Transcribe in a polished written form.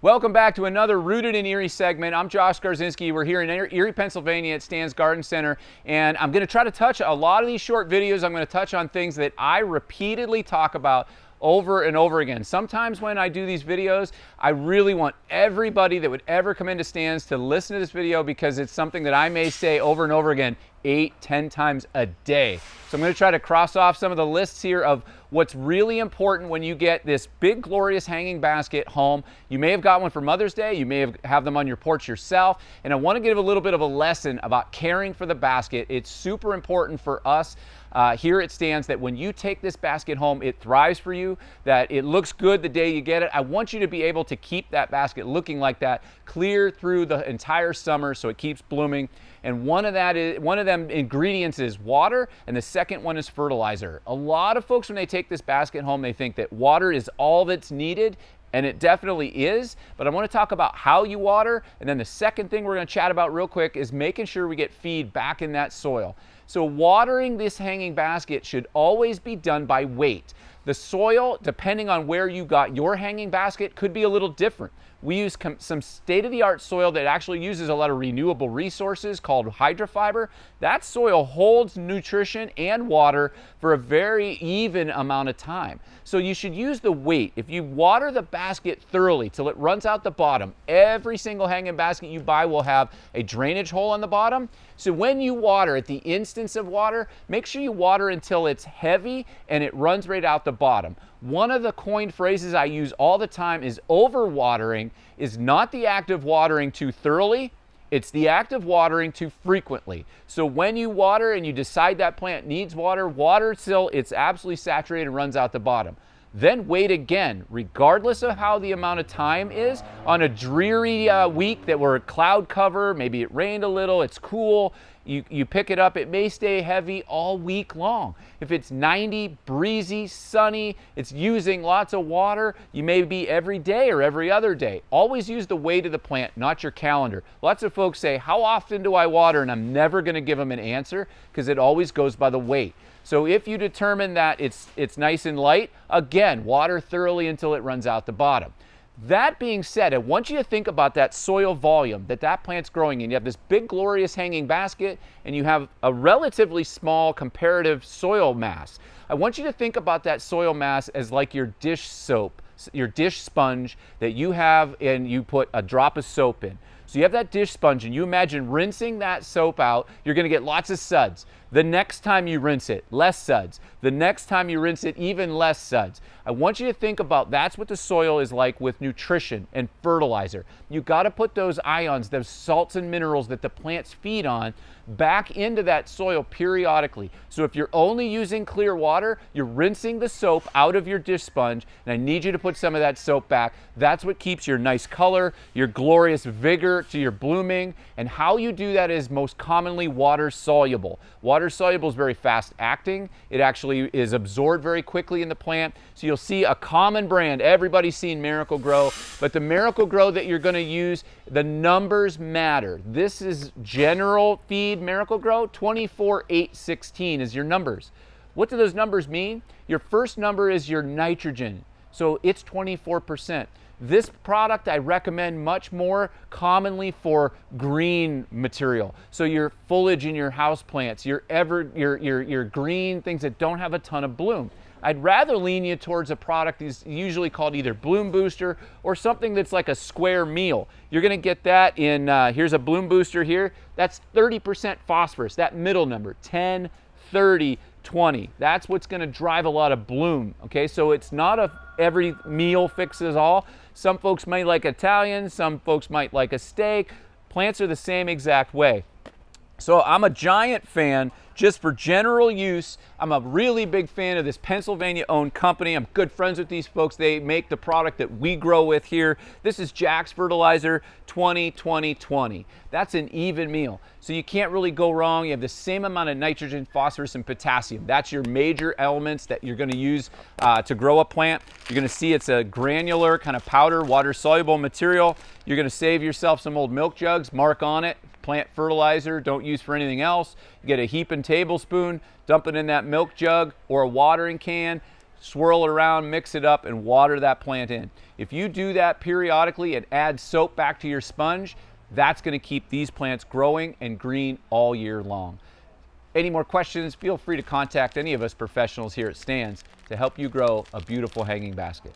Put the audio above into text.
Welcome back to another Rooted in Erie segment. I'm Josh Garzinski. We're here in Erie, Pennsylvania at Stan's Garden Center, and I'm going to try to touch a lot of these short videos. I'm going to touch on things that I repeatedly talk about over and over again. Sometimes when I do these videos, I really want everybody that would ever come into Stan's to listen to this video because it's something that I may say over and over again 8-10 times a day. So I'm going to try to cross off some of the lists here of what's really important when you get this big glorious hanging basket home. You may have got one for Mother's Day, you may have them on your porch yourself, and I want to give a little bit of a lesson about caring for the basket. It's super important for us here at Stan's that when you take this basket home, it thrives for you, that it looks good the day you get it. I want you to be able to keep that basket looking like that clear through the entire summer so it keeps blooming. And one of them ingredients is water, and the second one is fertilizer. A lot of folks, when they take this basket home, they think that water is all that's needed, and it definitely is, but I want to talk about how you water, and then the second thing we're going to chat about real quick is making sure we get feed back in that soil. So watering this hanging basket should always be done by weight. The soil, depending on where you got your hanging basket, could be a little different. We use some state-of-the-art soil that actually uses a lot of renewable resources called hydrofiber. That soil holds nutrition and water for a very even amount of time. So you should use the weight. If you water the basket thoroughly till it runs out the bottom, every single hanging basket you buy will have a drainage hole on the bottom. So when you water, at the instance of water, make sure you water until it's heavy and it runs right out the bottom. One of the coined phrases I use all the time is overwatering is not the act of watering too thoroughly, it's the act of watering too frequently. So when you water and you decide that plant needs water, water till it's absolutely saturated and runs out the bottom. Then wait again, regardless of how the amount of time is. On a dreary week that we're cloud cover, maybe it rained a little, it's cool, you pick it up, it may stay heavy all week long. If it's 90, breezy, sunny, it's using lots of water, you may be every day or every other day. Always use the weight of the plant, not your calendar. Lots of folks say, how often do I water? And I'm never going to give them an answer because it always goes by the weight. So if you determine that it's nice and light, again, water thoroughly until it runs out the bottom. That being said, I want you to think about that soil volume that plant's growing in. You have this big, glorious hanging basket, and you have a relatively small comparative soil mass. I want you to think about that soil mass as like your dish soap, your dish sponge that you have, and you put a drop of soap in. So you have that dish sponge, and you imagine rinsing that soap out, you're going to get lots of suds. The next time you rinse it, less suds. The next time you rinse it, even less suds. I want you to think about that's what the soil is like with nutrition and fertilizer. You got to put those ions, those salts and minerals that the plants feed on, back into that soil periodically. So if you're only using clear water, you're rinsing the soap out of your dish sponge, and I need you to put some of that soap back. That's what keeps your nice color, your glorious vigor to your blooming, and how you do that is most commonly water soluble. Water soluble is very fast acting. It actually is absorbed very quickly in the plant. So you'll see a common brand. Everybody's seen Miracle-Gro, but the Miracle-Gro that you're going to use, the numbers matter. This is general feed Miracle-Gro. 24,816 is your numbers. What do those numbers mean? Your first number is your nitrogen. So it's 24%. This product I recommend much more commonly for green material. So your foliage in your house plants, your green things that don't have a ton of bloom. I'd rather lean you towards a product that's usually called either Bloom Booster or something that's like a square meal. You're going to get that in, here's a Bloom Booster here. That's 30% phosphorus, that middle number, 10, 30, 20. That's what's going to drive a lot of bloom. Okay, so it's not every meal fixes all. Some folks might like Italian, some folks might like a steak. Plants are the same exact way. So I'm a giant fan just for general use. I'm a really big fan of this Pennsylvania-owned company. I'm good friends with these folks. They make the product that we grow with here. This is Jack's Fertilizer 20-20-20. That's an even meal. So you can't really go wrong. You have the same amount of nitrogen, phosphorus, and potassium. That's your major elements that you're going to use to grow a plant. You're going to see it's a granular kind of powder, water-soluble material. You're going to save yourself some old milk jugs, mark on it, plant fertilizer, don't use for anything else. You get a heaping tablespoon, dump it in that milk jug or a watering can. swirl it around, mix it up, and water that plant in. If you do that periodically and add soap back to your sponge, that's going to keep these plants growing and green all year long. Any more questions, feel free to contact any of us professionals here at Stan's to help you grow a beautiful hanging basket.